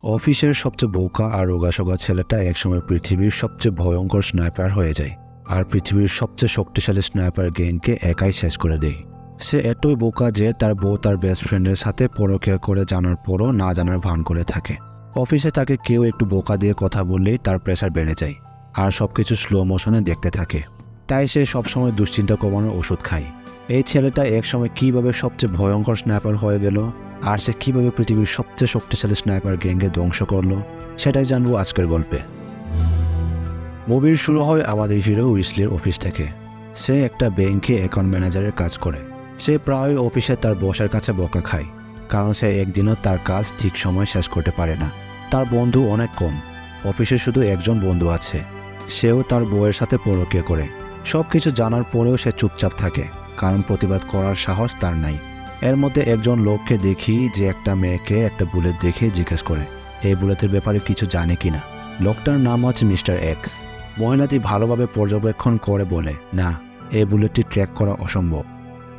অফিসের সবচেয়ে বোকা আর রোগাসোগা ছেলেটা একসময় পৃথিবীর সবচেয়ে ভয়ঙ্কর স্নাইপার হয়ে যায় আর পৃথিবীর সবচেয়ে শক্তিশালী স্নাইপার গ্যাংকে একাই শেষ করে দেয়। সে এতই বোকা যে তার বউ তার বেস্ট ফ্রেন্ডের সাথে পরকীয়া করে জানার পরও না জানার ভান করে থাকে। অফিসে তাকে কেউ একটু বোকা দিয়ে কথা বললেই তার প্রেশার বেড়ে যায় আর সবকিছু স্লো মোশনে দেখতে থাকে। তাই সে সবসময় দুশ্চিন্তা কমানোর ওষুধ খায়। এই ছেলেটা একসময় কিভাবে সবচেয়ে ভয়ঙ্কর স্নাইপার হয়ে গেল আর সে কীভাবে পৃথিবীর সবচেয়ে শক্তিশালী স্নাইপার গ্যাংকে ধ্বংস করলো সেটাই জানবো আজকের গল্পে। মুভির শুরু হয় আমাদের হিরো উইসলির অফিস থেকে। সে একটা ব্যাংকে অ্যাকাউন্ট ম্যানেজারের কাজ করে। সে প্রায় অফিসে তার বসের কাছে বকা খায় কারণ সে একদিনও তার কাজ ঠিক সময় শেষ করতে পারে না। তার বন্ধু অনেক কম, অফিসে শুধু একজন বন্ধু আছে, সেও তার বউয়ের সাথে পরকীয়া করে। সব কিছু জানার পরেও সে চুপচাপ থাকে কারণ প্রতিবাদ করার সাহস তার নাই। এর মধ্যে একজন লোককে দেখি যে একটা মেয়েকে একটা বুলেট দেখে জিজ্ঞেস করে এই বুলেটের ব্যাপারে কিছু জানে কিনা। লোকটার নাম হচ্ছে মিস্টার এক্স। মহিলাটি ভালোভাবে পর্যবেক্ষণ করে বলে না, এই বুলেটটি ট্র্যাক করা অসম্ভব।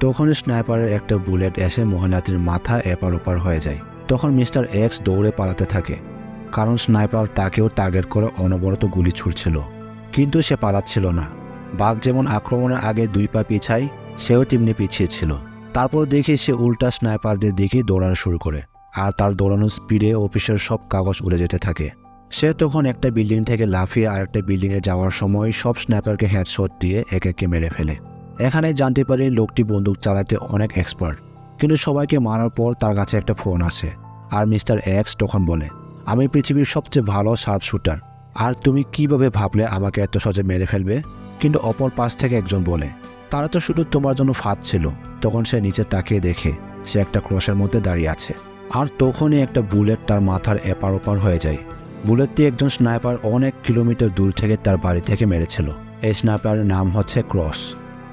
তখন স্নাইপারের একটা বুলেট এসে মহিলাটির মাথা এপার ওপার হয়ে যায়। তখন মিস্টার এক্স দৌড়ে পালাতে থাকে কারণ স্নাইপার তাকেও টার্গেট করে অনবরত গুলি ছুড়ছিল, কিন্তু সে পালাচ্ছিল না। বাঘ যেমন আক্রমণের আগে 2 পা পিছায়, সেও তেমনি পিছিয়েছিল। তারপর দেখি সে উল্টা স্নাইপারদের দিকে দৌড়ানো শুরু করে আর তার দৌড়ানোর স্পিডে অফিসের সব কাগজ উড়ে যেতে থাকে। সে তখন একটা বিল্ডিং থেকে লাফিয়ে আরেকটা বিল্ডিংয়ে যাওয়ার সময় সব স্নাইপারকে হেডশট দিয়ে এক একে মেরে ফেলে। এখানে জানতে পারি লোকটি বন্দুক চালাতে অনেক এক্সপার্ট, কিন্তু সবাইকে মারার পর তার কাছে একটা ফোন আসে আর মিস্টার এক্স তখন বলে আমি পৃথিবীর সবচেয়ে ভালো শার্প শুটার, আর তুমি কিভাবে ভাবলে আমাকে এত সহজে মেরে ফেলবে? কিন্তু অপর পাশ থেকে একজন বলে তারা তো শুধু তোমার জন্য ফাঁদ ছিল। তখন সে নিচে তাকিয়ে দেখে সে একটা ক্রসের মধ্যে দাঁড়িয়ে আছে আর তখনই একটা বুলেট তার মাথার এপার ওপার হয়ে যায়। বুলেটটি একজন স্নাইপার অনেক কিলোমিটার দূর থেকে তার বাড়ি থেকে মেরেছিল। এই স্নাইপারের নাম হচ্ছে ক্রস।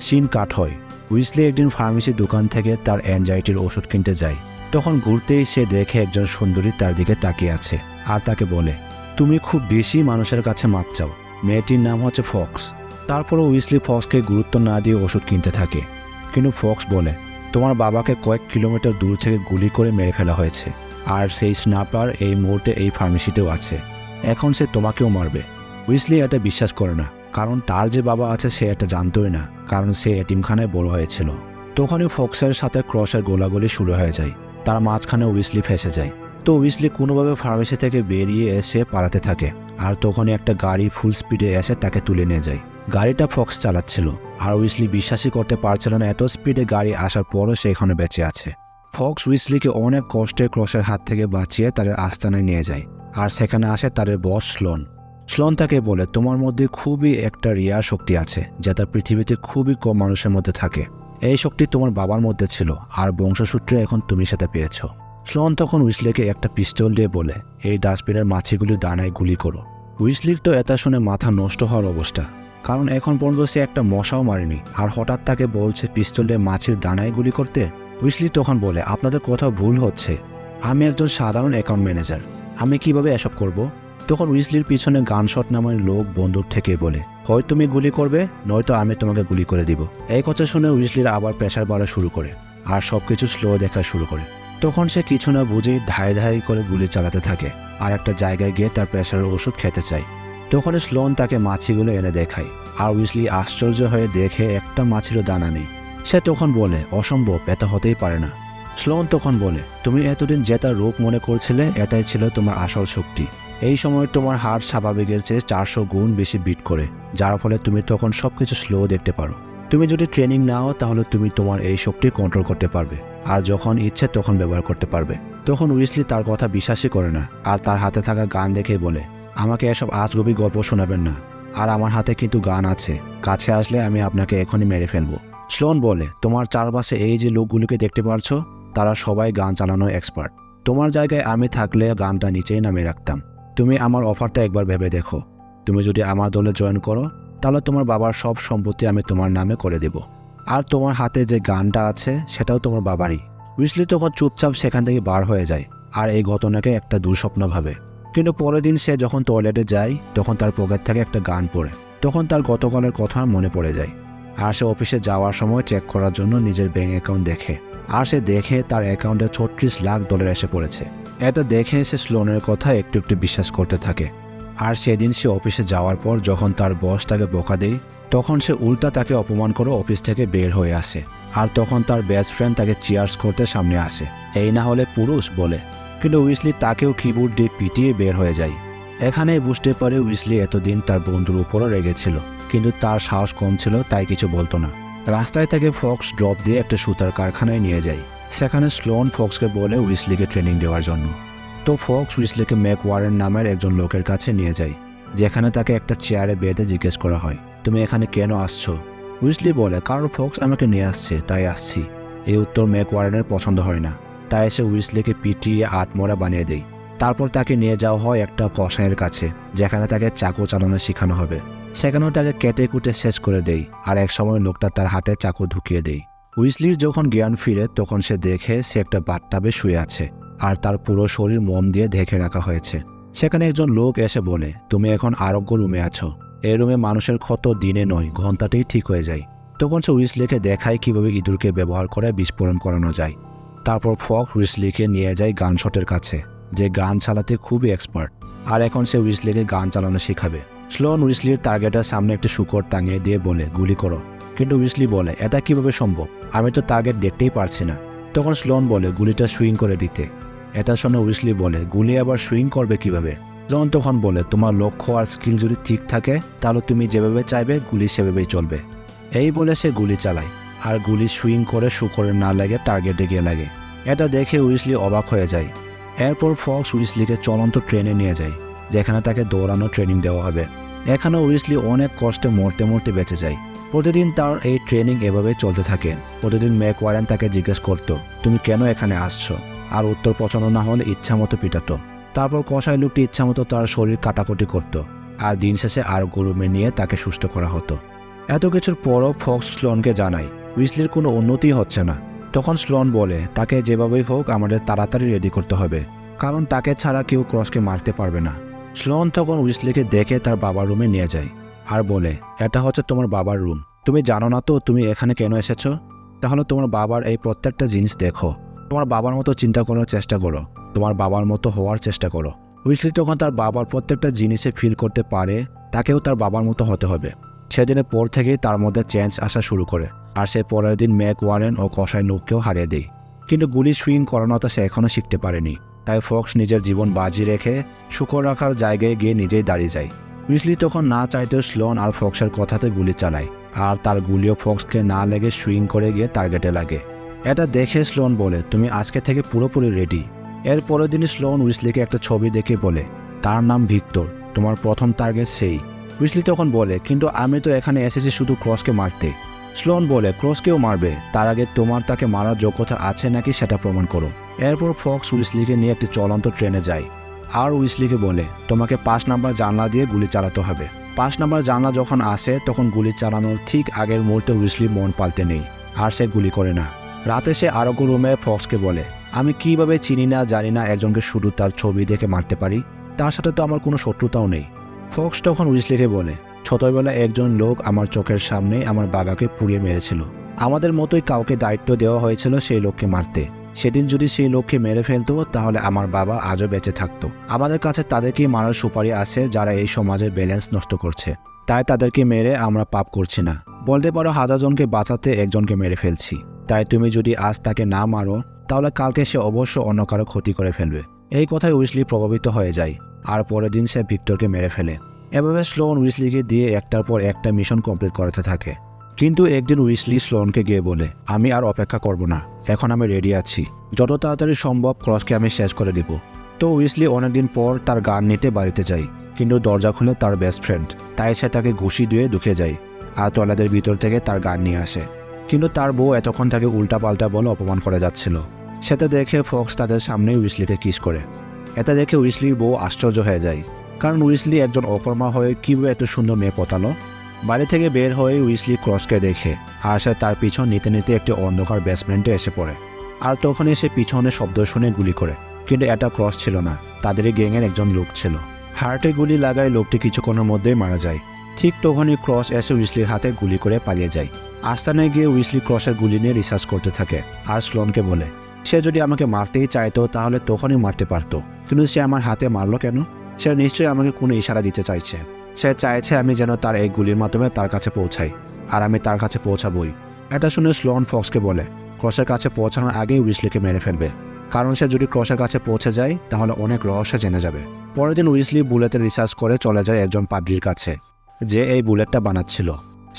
সিন কাট হয়। উইসলি একদিন ফার্মেসি দোকান থেকে তার অ্যাংজাইটির ওষুধ কিনতে যায়। তখন ঘুরতেই সে দেখে একজন সুন্দরী তার দিকে তাকিয়ে আছে আর তাকে বলে তুমি খুব বেশি মানুষের কাছে মাপ চাও। মেয়েটির নাম হচ্ছে ফক্স। তারপরও উইসলি ফক্সকে গুরুত্ব না দিয়ে ওষুধ কিনতে থাকে, কিন্তু ফক্স বলে তোমার বাবাকে কয়েক কিলোমিটার দূর থেকে গুলি করে মেরে ফেলা হয়েছে আর সেই স্নাইপার এই মুহূর্তে এই ফার্মেসিতেও আছে। এখন সে তোমাকেও মারবে। উইসলি এটা বিশ্বাস করে না কারণ তার যে বাবা আছে সে এটা জানতোই না, কারণ সে এতিমখানায় বড় হয়েছিল। তখনই ফক্সের সাথে ক্রসের গোলাগুলি শুরু হয়ে যায়। তার মাঝখানে উইসলি ফেসে যায়। তো উইসলি কোনোভাবে ফার্মেসি থেকে বেরিয়ে এসে পালাতে থাকে আর তখনই একটা গাড়ি ফুল স্পিডে এসে তাকে তুলে নিয়ে যায়। গাড়িটা ফক্স চালাচ্ছিল আর উইসলি বিশ্বাসই করতে পারছিল না এত স্পিডে গাড়ি আসার পরও সে এখানে বেঁচে আছে। ফক্স উইসলিকে অনেক কষ্টে ক্রসের হাত থেকে বাঁচিয়ে তাদের আস্তানায় নিয়ে যায় আর সেখানে আসে তাদের বস স্লোন। স্লোন তাকে বলে তোমার মধ্যে খুবই একটা রিয়ার শক্তি আছে যেটা পৃথিবীতে খুবই কম মানুষের মধ্যে থাকে। এই শক্তি তোমার বাবার মধ্যে ছিল আর বংশসূত্রে এখন তুমি সেটা পেয়েছ। স্লোন তখন উইসলিকে একটা পিস্তল দিয়ে বলে এই ডাস্টবিনের মাছিগুলির দানায় গুলি করো। উইসলির তো এটা শুনে মাথা নষ্ট হওয়ার অবস্থা, কারণ এখন পর্যন্ত সে একটা মশাও মারেনি আর হঠাৎ তাকে বলছে পিস্তল দিয়ে মাছির দানায় গুলি করতে। উইসলি তখন বলে আপনাদের কোথাও ভুল হচ্ছে, আমি একজন সাধারণ অ্যাকাউন্ট ম্যানেজার, আমি কিভাবে এসব করব? তখন উইসলির পিছনে গানশট নামের লোক বন্দুক থেকে বলে হয় তুমি গুলি করবে নয়তো আমি তোমাকে গুলি করে দিব। এই কথা শুনে উইসলির আবার প্রেশার বাড়া শুরু করে আর সবকিছু স্লো দেখা শুরু করে। তখন সে কিছু না বুঝেই ধাই ধাই করে গুলি চালাতে থাকে আর একটা জায়গায় গিয়ে তার প্রেশারের ওষুধ খেতে চায়। তখন স্লোন তাকে মাছিগুলো এনে দেখায় আর উইসলি আশ্চর্য হয়ে দেখে একটা মাছিরও দানা নেই। সে তখন বলে অসম্ভব, এটা হতেই পারে না। স্লোন তখন বলে তুমি এতদিন যেটা রোগ মনে করছিলে এটাই ছিল তোমার আসল শক্তি। এই সময় তোমার হার্ট স্বাভাবিকের চেয়ে 400 গুণ বেশি বিট করে, যার ফলে তুমি তখন সবকিছু স্লো দেখতে পারো। তুমি যদি ট্রেনিং নাও তাহলে তুমি তোমার এই শক্তি কন্ট্রোল করতে পারবে আর যখন ইচ্ছে তখন ব্যবহার করতে পারবে। তখন উইসলি তার কথা বিশ্বাসই করে না আর তার হাতে থাকা গান দেখেই বলে আমাকে এসব আজগুবি গল্প শোনাবেন না, আর আমার হাতে কিন্তু গান আছে, কাছে আসলে আমি আপনাকে এখনই মেরে ফেলবো। স্লোন বলে তোমার চারপাশে এই যে লোকগুলোকে দেখতে পারছো তারা সবাই গান চালানো এক্সপার্ট। তোমার জায়গায় আমি থাকলে গানটা নিচেই নামিয়ে রাখতাম। তুমি আমার অফারটা একবার ভেবে দেখো, তুমি যদি আমার দলে জয়েন করো তাহলে তোমার বাবার সব সম্পত্তি আমি তোমার নামে করে দেব, আর তোমার হাতে যে গানটা আছে সেটাও তোমার বাবারই। উইসলি তখন চুপচাপ সেখান থেকে বার হয়ে যায় আর এই ঘটনাকে একটা দুঃস্বপ্ন ভাবে। কিন্তু পরের দিন সে যখন টয়লেটে যায় তখন তার পকেট থেকে একটা গান পড়ে। তখন তার গতকালের কথা মনে পড়ে যায় আর সে অফিসে যাওয়ার সময় চেক করার জন্য নিজের ব্যাঙ্ক অ্যাকাউন্ট দেখে। আর সে দেখে তার অ্যাকাউন্টে $36 লাখ এসে পড়েছে। এটা দেখে সে স্লোনের কথা একটু একটু বিশ্বাস করতে থাকে। আর সেদিন সে অফিসে যাওয়ার পর যখন তার বস তাকে বকা দেয়, তখন সে উল্টা তাকে অপমান করে অফিস থেকে বের হয়ে আসে। আর তখন তার বেস্ট ফ্রেন্ড তাকে চিয়ার্স করতে সামনে আসে, এই না হলে পুরুষ বলে। কিন্তু উইসলি তাকেও কিবোর্ড দিয়ে পিটিয়ে বের হয়ে যায়। এখানেই বুঝতে পারে উইসলি এতদিন তার বন্ধুর উপরও রেগেছিল, কিন্তু তার সাহস কম ছিল তাই কিছু বলতো না। রাস্তায় তাকে ফক্স ড্রপ দিয়ে একটা সুতার কারখানায় নিয়ে যায়। সেখানে স্লোন ফক্সকে বলে উইসলিকে ট্রেনিং দেওয়ার জন্য। তো ফক্স উইসলিকে ম্যাক ওয়ারেন নামের একজন লোকের কাছে নিয়ে যায়, যেখানে তাকে একটা চেয়ারে বেঁধে জিজ্ঞেস করা হয়, তুমি এখানে কেন আসছো? উইসলি বলে, কারণ ফক্স আমাকে নিয়ে আসছে তাই আসছি। এই উত্তর ম্যাক ওয়ারেনের পছন্দ হয় না, তাই এসে উইসলিকে পিটিয়ে আটমরা বানিয়ে দেয়। তারপর তাকে নিয়ে যাওয়া হয় একটা কসাইয়ের কাছে, যেখানে তাকে চাকু চালানো শেখানো হবে। সেখানেও তাকে কেটে কুটে শেষ করে দেয়, আর এক সময় লোকটা তার হাতে চাকু ঢুকিয়ে দেয়। উইসলির যখন জ্ঞান ফিরে তখন সে দেখে সে একটা বাথটাবে শুয়ে আছে, আর তার পুরো শরীর মোম দিয়ে ঢেকে রাখা হয়েছে। সেখানে একজন লোক এসে বলে, তুমি এখন আরোগ্য রুমে আছো। এই রুমে মানুষের ক্ষত দিনে নয় ঘন্টাতেই ঠিক হয়ে যায়। তখন সে উইসলিকে দেখায় কিভাবে ইঁদুরকে ব্যবহার করে বিস্ফোরণ করানো যায়। তারপর ফক্স উইসলিকে নিয়ে যায় গান শটের কাছে, যে গান চালাতে খুবই এক্সপার্ট। আর এখন সে উইসলিকে গান চালানো শেখাবে। স্লোন উইসলির টার্গেটের সামনে একটি শুকর টাঙিয়ে দিয়ে বলে, গুলি করো। কিন্তু উইসলি বলে, এটা কিভাবে সম্ভব? আমি তো টার্গেট দেখতেই পারছি না। তখন স্লোন বলে, গুলিটা সুইং করে দিতে। এটা শুনে উইসলি বলে, গুলি আবার সুইং করবে কিভাবে? স্লোন তখন বলে, তোমার লক্ষ্য আর স্কিল যদি ঠিক থাকে তাহলে তুমি যেভাবে চাইবে গুলি সেভাবেই চলবে। এই বলে সে গুলি চালায়, আর গুলি সুইং করে শুকরের না লাগে টার্গেটে গিয়ে লাগে। এটা দেখে উইসলি অবাক হয়ে যায়। এরপর ফক্স উইসলিকে চলন্ত ট্রেনে নিয়ে যায়, যেখানে তাকে দৌড়ানো ট্রেনিং দেওয়া হবে। এখানে উইসলি অনেক কষ্টে মরতে মরতে বেঁচে যায়। প্রতিদিন তার এই ট্রেনিং এভাবে চলতে থাকে। প্রতিদিন ম্যাক ওয়ারেন তাকে জিজ্ঞেস করতো, তুমি কেন এখানে আসছো? আর উত্তর পছন্দ না হলে ইচ্ছামতো পিটাতো। তারপর কসাই লোকটি ইচ্ছামতো তার শরীর কাটাকুটি করত, আর দিন শেষে আরোগ্য রুমে নিয়ে তাকে সুস্থ করা হতো। এত কিছুর পরও ফক্স স্লোনকে জানায় উইসলির কোনো উন্নতি হচ্ছে না। তখন স্লোন বলে, তাকে যেভাবেই হোক আমাদের তাড়াতাড়ি রেডি করতে হবে, কারণ তাকে ছাড়া কেউ ক্রসকে মারতে পারবে না। স্লোন তখন উইসলিকে দেখে তার বাবার রুমে নিয়ে যায়, আর বলে, এটা হচ্ছে তোমার বাবার রুম। তুমি জানো না তো তুমি এখানে কেন এসেছো? তাহলে তোমার বাবার এই প্রত্যেকটা জিনিস দেখো। তোমার বাবার মতো চিন্তা করার চেষ্টা করো, তোমার বাবার মতো হওয়ার চেষ্টা করো। উইসলি তখন তার বাবার প্রত্যেকটা জিনিসে ফিল করতে পারে তাকেও তার বাবার মতো হতে হবে। সেদিনের পর থেকেই তার মধ্যে চেঞ্জ আসা শুরু করে, আর সে পরের দিন ম্যাক ওয়ারেন ও কসাই লোককেও হারিয়ে দেয়। কিন্তু গুলি সুইং করানোটা সে এখনও শিখতে পারেনি। তাই ফক্স নিজের জীবন বাজি রেখে শুকর রাখার জায়গায় গিয়ে নিজেই দাঁড়িয়ে যায়। উইসলি তখন না চাইতেও স্লোন আর ফক্সের কথাতে গুলি চালায়, আর তার গুলিও ফক্সকে না লেগে সুইং করে গিয়ে টার্গেটে লাগে। এটা দেখে স্লোন বলে, তুমি আজকে থেকে পুরোপুরি রেডি। এর পরের দিন স্লোন উইসলিকে একটা ছবি দেখে বলে, তার নাম ভিক্টর, তোমার প্রথম টার্গেট সেই। উইসলি তখন বলে, কিন্তু আমি তো এখানে এসেছি শুধু ক্রসকে মারতে। স্লোন বলে, ক্রসকেও মারবে, তার আগে তোমার তাকে মারার যোগ্যতা আছে নাকি সেটা প্রমাণ করো। এরপর ফক্স উইসলিকে নিয়ে একটি চলন্ত ট্রেনে যায়, আর উইসলিকে বলে, তোমাকে 5 নাম্বার জানলা দিয়ে গুলি চালাতে হবে। 5 নাম্বার জানলা যখন আসে তখন গুলি চালানোর ঠিক আগের মুহূর্তে উইসলি মন পাল্টে নেই, আর সে গুলি করে না। রাতে সে আরোগ্য রুমে ফক্সকে বলে, আমি কিভাবে চিনি না জানি না একজনকে শুধু তার ছবি দেখে মারতে পারি, তার সাথে তো আমার কোনো শত্রুতাও নেই। ফক্স তখন উইসলিকে বলে, ছোটবেলায় একজন লোক আমার চোখের সামনে আমার বাবাকে পুড়িয়ে মেরেছিল। আমাদের মতোই কাউকে দায়িত্ব দেওয়া হয়েছিল সেই লোককে মারতে। সেদিন যদি সেই লোককে মেরে ফেলতো তাহলে আমার বাবা আজও বেঁচে থাকতো। আমাদের কাছে তাদেরকেই মারার সুপারি আছে যারা এই সমাজের ব্যালেন্স নষ্ট করছে, তাই তাদেরকে মেরে আমরা পাপ করছি না। বলতে পারো 1000 জনকে বাঁচাতে একজনকে মেরে ফেলছি। তাই তুমি যদি আজ তাকে না মারো তাহলে কালকে সে অবশ্য অন্য কারো ক্ষতি করে ফেলবে। এই কথায় উইসলি প্রভাবিত হয়ে যায়, আর পরের দিন সে ভিক্টরকে মেরে ফেলে। এভাবে স্লোন উইসলিকে দিয়ে একটার পর একটা মিশন কমপ্লিট করতে থাকে। কিন্তু একদিন উইসলি স্লোনকে গিয়ে বলে, আমি আর অপেক্ষা করব না, এখন আমি রেডি আছি, যত তাড়াতাড়ি সম্ভব ক্রসকে আমি শেষ করে দেব। তো উইসলি অনেকদিন পর তার গান নিতে বাড়িতে যায়, কিন্তু দরজা খুলে তার বেস্ট ফ্রেন্ড, তাই সে তাকে ঘুষি দিয়ে ঢুকে যায়, আর টয়লেটের ভিতর থেকে তার গান নিয়ে আসে। কিন্তু তার বউ এতক্ষণ তাকে উল্টাপাল্টা বলে অপমান করে যাচ্ছিল। সেটা দেখে ফক্স তাদের সামনেই উইসলিকে কিস করে। এটা দেখে উইসলির বউ আশ্চর্য হয়ে যায়, কারণ উইসলি একজন অকর্মা হয়ে কীভাবে এত সুন্দর মেয়ে পটালো। বাড়ি থেকে বের হয়ে উইসলি ক্রসকে দেখে, আর সে তার পিছন নিতে নিতে একটি অন্ধকার বেসমেন্টে এসে পড়ে। আর তখনই সে পিছনে শব্দ শুনে গুলি করে, কিন্তু এটা ক্রস ছিল না, তাদেরই গ্যাংয়ের একজন লোক ছিল। হার্টে গুলি লাগায় লোকটি কিছুক্ষণের মধ্যেই মারা যায়। ঠিক তখনই ক্রস এসে উইসলির হাতে গুলি করে পালিয়ে যায়। আস্তানায় গিয়ে উইসলি ক্রসের গুলি নিয়ে রিসার্চ করতে থাকে আর স্লোনকে বলে সে যদি আমাকে মারতেই চাইতো তাহলে তখনই মারতে পারতো, কিন্তু সে আমার হাতে মারলো কেন? সে নিশ্চয়ই আমাকে কোনো ইশারা দিতে চাইছে। সে চাইছে আমি যেন তার এই গুলির মাধ্যমে তার কাছে পৌঁছাই, আর আমি তার কাছে পৌঁছাবই। এটা শুনে স্লোন ফক্সকে বলে ক্রসের কাছে পৌঁছানোর আগেই উইসলিকে মেরে ফেলবে, কারণ সে যদি ক্রসের কাছে পৌঁছে যায় তাহলে অনেক রহস্য জেনে যাবে। পরের দিন উইসলি বুলেটের রিসার্চ করে চলে যায় একজন পাদ্রির কাছে যে এই বুলেটটা বানাচ্ছিল।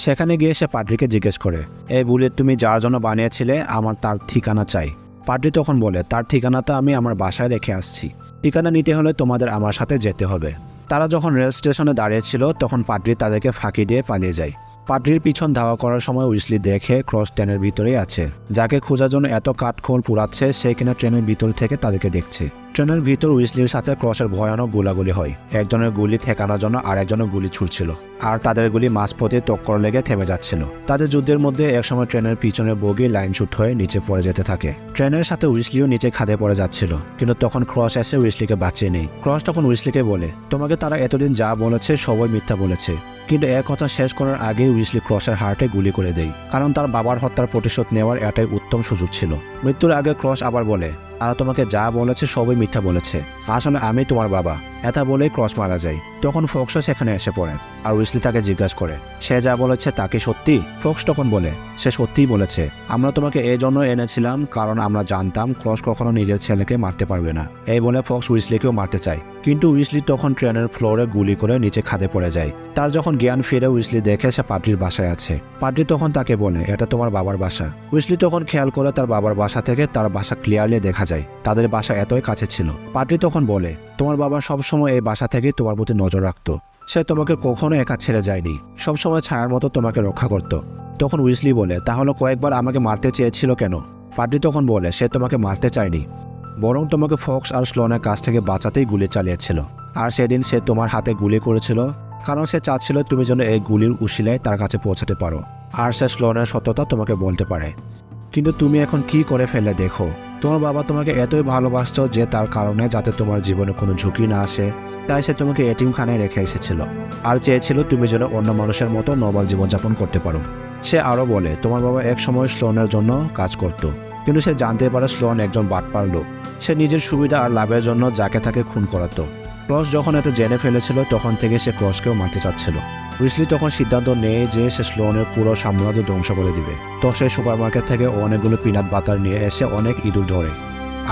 সেখানে গিয়ে সে পাদ্রিকে জিজ্ঞেস করে এই বুলেট তুমি যার জন্য বানিয়েছিলে আমার তার ঠিকানা চাই। পাদ্রি তখন বলে তার ঠিকানাটা আমি আমার বাসায় রেখে আসছি, ঠিকানা নিতে হলে তোমাদের আমার সাথে যেতে হবে। তারা যখন রেল স্টেশনে দাঁড়িয়েছিল তখন পাদ্রি তাদেরকে ফাঁকি দিয়ে পালিয়ে যায়। পাদ্রির পিছন ধাওয়া করার সময় উইসলি দেখে ক্রস ট্রেনের ভিতরেই আছে, যাকে খোঁজার জন্য এত কাঠখোল পুড়াচ্ছে সে কিনা ট্রেনের ভিতর থেকে তাদেরকে দেখছে। ট্রেনের ভিতর উইসলির সাথে ক্রসের ভয়ানক গোলাগুলি হয়। একজনের গুলি ঠেকানোর জন্য আরেকজনের গুলি ছুটছিল, আর তাদের গুলি মাঝপথে টক্কর লেগে থেমে যাচ্ছিল। তাদের যুদ্ধের মধ্যে একসময় ট্রেনের পিছনে বগি লাইন শুট হয়ে নিচে পড়ে যেতে থাকে। ট্রেনের সাথে উইসলিও নিচে খাদে পড়ে যাচ্ছিল, কিন্তু তখন ক্রস এসে উইসলিকে বাঁচিয়ে নেই। ক্রস তখন উইসলিকে বলে তোমাকে তারা এতদিন যা বলেছে সবাই মিথ্যা বলেছে, কিন্তু এক কথা শেষ করার আগেই উইসলি ক্রসের হার্টে গুলি করে দেয়, কারণ তার বাবার হত্যার প্রতিশোধ নেওয়ার এটাই উত্তম সুযোগ ছিল। মৃত্যুর আগে ক্রস আবার বলে তারা তোমাকে যা বলেছে সবই মিথ্যা বলেছে, আসলে আমি তোমার বাবা। এটা বলেই ক্রস মারা যায়। তখন ফক্সও সেখানে এসে পড়ে আর উইসলি তাকে জিজ্ঞাসা করে সে যা বলেছে তা কি সত্যি? ফক্স তখন বলে সে সত্যিই বলেছে, আমরা তোমাকে এই জন্য এনেছিলাম কারণ আমরা জানতাম ক্রস কখনো নিজের ছেলেকে মারতে পারবে না। এই বলে ফক্স উইসলিকেও মারতে চায়, কিন্তু উইসলি তখন ট্রেনের ফ্লোরে গুলি করে নিচে খাদে পড়ে যায়। তার যখন জ্ঞান ফিরে উইসলি দেখে সে পাদ্রির বাসায় আছে। পাদ্রি তখন তাকে বলে এটা তোমার বাবার বাসা। উইসলি তখন খেয়াল করে তার বাবার বাসা থেকে তার বাসা ক্লিয়ারলি দেখা যায়, তাদের বাসা এতই কাছে ছিল। পাদ্রি তখন বলে তোমার বাবা সবসময় এই বাসা থেকে তোমার প্রতি নজর রাখতো, সে তোমাকে কখনো একা ছেড়ে যায়নি, সবসময় ছায়ার মতো তোমাকে রক্ষা করত। তখন উইসলি বলে তাহলে কয়েকবার আমাকে মারতে চেয়েছিল কেন? পাদ্রি তখন বলে সে তোমাকে মারতে চায়নি, বরং তোমাকে ফক্স আর স্লোনের কাছ থেকে বাঁচাতেই গুলি চালিয়েছিল। আর সেদিন সে তোমার হাতে গুলি করেছিল কারণ সে চাচ্ছিল তুমি যেন এই গুলির উশিলায় তার কাছে পৌঁছাতে পারো, আর সে স্লোনের সত্যতা তোমাকে বলতে পারে। কিন্তু তুমি এখন কি করে ফেলে দেখো, তোমার বাবা তোমাকে এতই ভালোবাসত যে তার কারণে যাতে তোমার জীবনে কোনো ঝুঁকি না আসে তাই সে তোমাকে এতিমখানায় রেখে এসেছিল, আর চেয়েছিল তুমি যেন অন্য মানুষের মতো নর্মাল জীবনযাপন করতে পারো। সে আরও বলে তোমার বাবা এক সময় স্লোনের জন্য কাজ করত, কিন্তু সে জানতে পারে স্লোন একজন বাটপার লোক। সে নিজের সুবিধা আর লাভের জন্য যাকে তাকে খুন করাতো। ক্রস যখন এত জেনে ফেলেছিল তখন থেকে সে ক্রসকেও মারতে চাচ্ছিল। উইসলি তখন সিদ্ধান্ত নেয় যে সে স্লোনের পুরো সাম্রাজ্য ধ্বংস করে দিবে। তো সে সুপারমার্কেট থেকে অনেকগুলো পিনাট বাটার নিয়ে এসে অনেক ইঁদুর ধরে,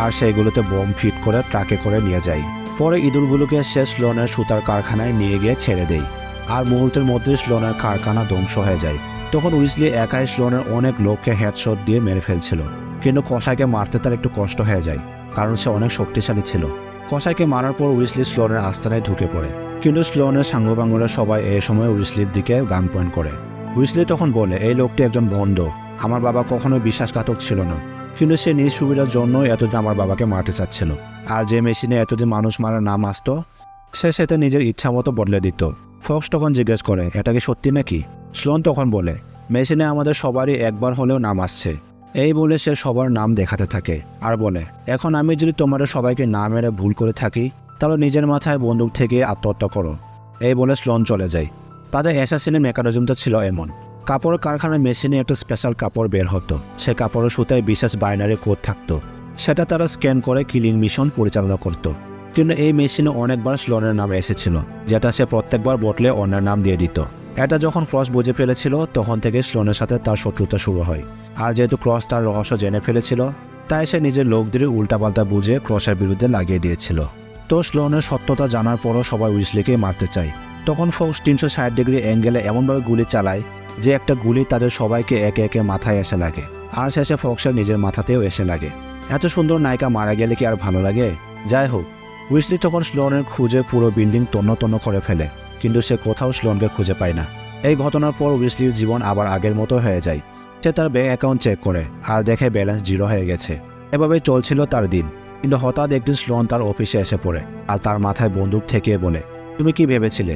আর সেইগুলোতে বোম ফিট করে ট্রাকে করে নিয়ে যায়। পরে ইঁদুরগুলোকে সে স্লোনের সুতার কারখানায় নিয়ে গিয়ে ছেড়ে দেয়, আর মুহূর্তের মধ্যে স্লোনের কারখানা ধ্বংস হয়ে যায়। তখন উইসলি একাই স্লোনের অনেক লোককে হেডশট দিয়ে মেরে ফেলছিল, কিন্তু কসাইকে মারতে তার একটু কষ্ট হয়ে যায় কারণ সে অনেক শক্তিশালী ছিল। কসাইকে মারার পর উইসলি স্লোনের আস্তানায় ঢুকে পড়ে, কিন্তু স্লোনের সাঙ্গপাঙ্গরা সবাই এই সময় উইসলির দিকে গান পয়েন্ট করে। উইসলি তখন বলে এই লোকটি একজন ভণ্ড, আমার বাবা কখনোই বিশ্বাসঘাতক ছিল না, কিন্তু সে নিজ সুবিধার জন্য এতদিন আমার বাবাকে মারতে চাচ্ছিল। আর যে মেশিনে এতদিন মানুষ মারার নাম আসতো সে সেটা নিজের ইচ্ছা মতো বদলে দিত। ফক্স তখন জিজ্ঞেস করে এটা কি সত্যি নাকি? স্লোন তখন বলে মেশিনে আমাদের সবারই একবার হলেও নাম আসছে। এই বলে সে সবার নাম দেখাতে থাকে আর বলে এখন আমি যদি তোমাদের সবাইকে না মেরে ভুল করে থাকি তাহলে নিজের মাথায় বন্দুক থেকে আত্মহত্যা করো। এই বলে স্লোন চলে যায়। তাদের অ্যাসাসিনের মেকানিজমটা ছিল এমন, কাপড়ের কারখানার মেশিনে একটা স্পেশাল কাপড় বের হতো, সে কাপড়ের সুতায় বিশেষ বাইনারি কোড থাকতো, সেটা তারা স্ক্যান করে কিলিং মিশন পরিচালনা করত। কিন্তু এই মেশিনে অনেকবার স্লোনের নাম এসেছিল, যেটা সে প্রত্যেকবার বটলে অন্যের নাম দিয়ে দিত। এটা যখন ক্রস বুঝে ফেলেছিল তখন থেকে স্লোনের সাথে তার শত্রুতা শুরু হয়। আর যেহেতু ক্রস তার রহস্য জেনে ফেলেছিল তাই সে নিজের লোকদের উল্টাপাল্টা বুঝে ক্রসের বিরুদ্ধে লাগিয়ে দিয়েছিল। তো স্লোনের সত্যতা জানার পরও সবাই উইসলিকে মারতে চায়। তখন ফক্স 360 ডিগ্রি অ্যাঙ্গেলে এমনভাবে গুলি চালায় যে একটা গুলি তাদের সবাইকে একে একে মাথায় এসে লাগে, আর শেষে ফক্সের নিজের মাথাতেও এসে লাগে। এত সুন্দর নায়িকা মারা গেলে কি আর ভালো লাগে? যাই হোক, উইসলি তখন স্লোনের খুঁজে পুরো বিল্ডিং তন্ন তন্ন করে ফেলে, কিন্তু সে কোথাও স্লোনকে খুঁজে পায় না। এই ঘটনার পর উইসলির জীবন আবার আগের মতো হয়ে যায়। সে তার ব্যাংক অ্যাকাউন্ট চেক করে আর দেখে ব্যালেন্স 0 হয়ে গেছে। এভাবেই চলছিল তার দিন, কিন্তু হঠাৎ একদিন স্লোন তার অফিসে এসে পড়ে আর তার মাথায় বন্দুক ঠেকিয়ে বলে তুমি কি ভেবেছিলে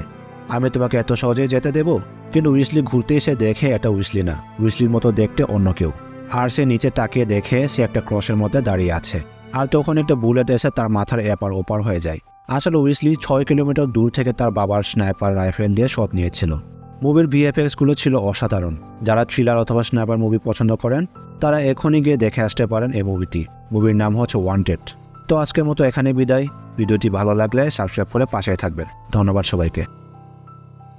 আমি তোমাকে এত সহজে যেতে দেব? কিন্তু উইসলি ঘুরতে এসে দেখে এটা উইসলি না, উইসলির মতো দেখতে অন্য কেউ। আর সে নিচে তাকিয়ে দেখে সে একটা ক্রসের মধ্যে দাঁড়িয়ে আছে, আর তখন একটা বুলেট এসে তার মাথার এপার ওপার হয়ে যায়। আসলে উইসলি 6 কিলোমিটার দূর থেকে তার বাবার স্নাইপার রাইফেল দিয়ে শট নিয়েছিল। মুভির ভিএফএক্সগুলো ছিল অসাধারণ। যারা থ্রিলার অথবা স্নাইপার মুভি পছন্দ করেন তারা এখনই গিয়ে দেখে আসতে পারেন এই মুভিটি। মুভির নাম হচ্ছে ওয়ান্টেড। তো আজকের মতো এখানে বিদায়। ভিডিওটি ভালো লাগলে সাবস্ক্রাইব করে পাশে থাকবেন। ধন্যবাদ সবাইকে।